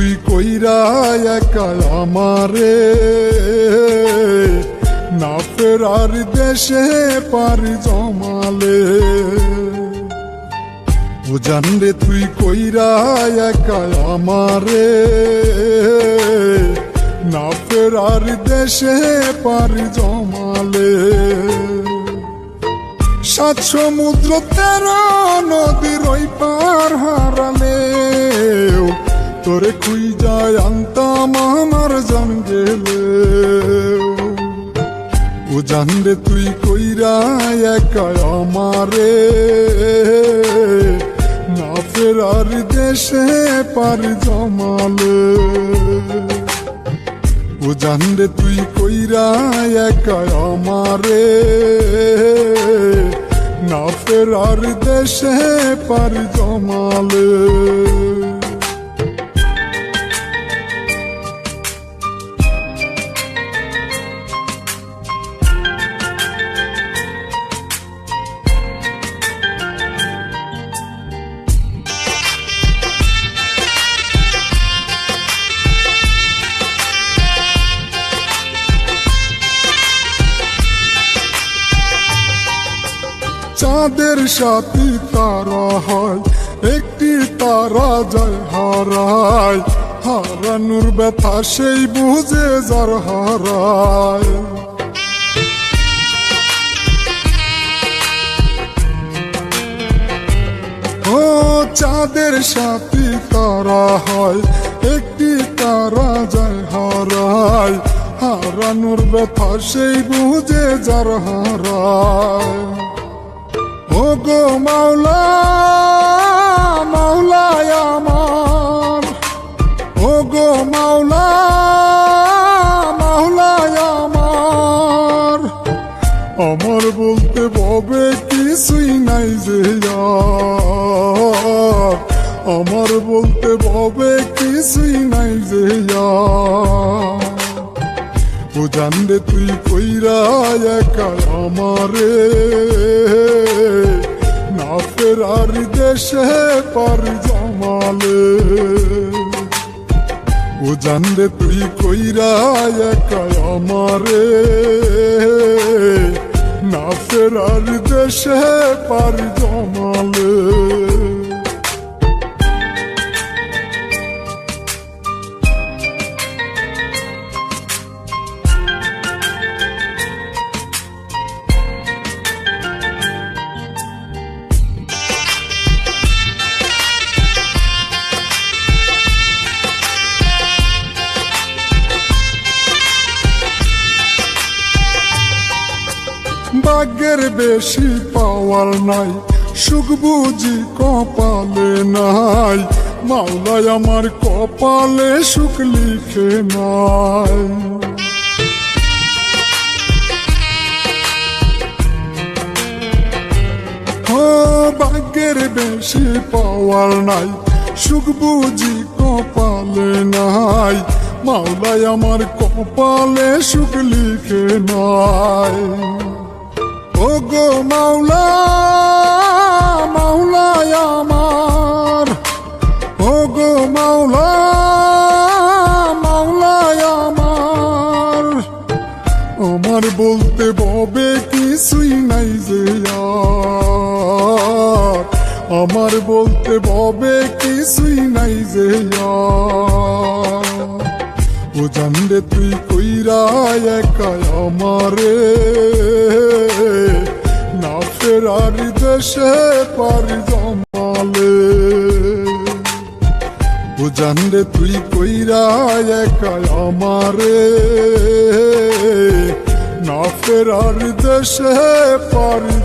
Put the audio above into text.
তুই কইরা একা আমারে, না ফেরার দেশে পারি জমালে। ও জান রে তুই কইরা একা আমারে, না ফেরার দেশে পারি জমালে। 7 সমুদ্র 13 নদীর ওই পার হারালে, তোরে খুঁজা আনতাম আমার জান গেলে। ও জান রে তুই কইরা একা আমারে, না ফেরার দেশে পারি জমালে। ও জান রে তুই কইরা একা আমারে, না ফেরার দেশে পারি জমালে। চাঁদের সাথী তারা হয়, একটি তারা যায় হারায়। হারানোর ব্যথা সেই বুঝে যার হারায়। ও চাঁদের সাথী তারা হয়, একটি তারা যায় হারায়। হারানোর ব্যথা সেই বুঝে যার হারায়। ও গো মাওলা মাওলায় আমার, ও গো মাওলা মাওলায় আমার। আমার বলতে ববে কিছুই নাই যে আর, আমার বলতে ববে কিছুই নাই যে আর। ও জান রে তুই কইরা একা আমারে, না ফেরার দেশে পারি জমালে। ও জান রে তুই কইরা একা আমারে, না ফেরার দেশে পারি জমালে। ভাগ্যের বেশি পাওয়ার নাই, সুখ বুঝি কপালে নাই। মাওলায় আমার কপালে সুখ লিখে নাই। ও ভাগ্যের বেশি পাওয়ার নাই, সুখ বুঝি কপালে নাই। মাওলায় আমার কপালে সুখ লিখে নাই। ও গো মাওলা মাওলায় আমার, ও গো মাওলা মাওলায় আমার। আমার বলতে ববে কিছুই নাই যে আর, আমার বলতে ববে কিছুই নাই যে আর। ও জান রে তুই কইরা একা আমারে, না ফেরার দেশে পারি জমালে। ও জান রে তুই কইরা একা আমারে, না ফেরার দেশে পারি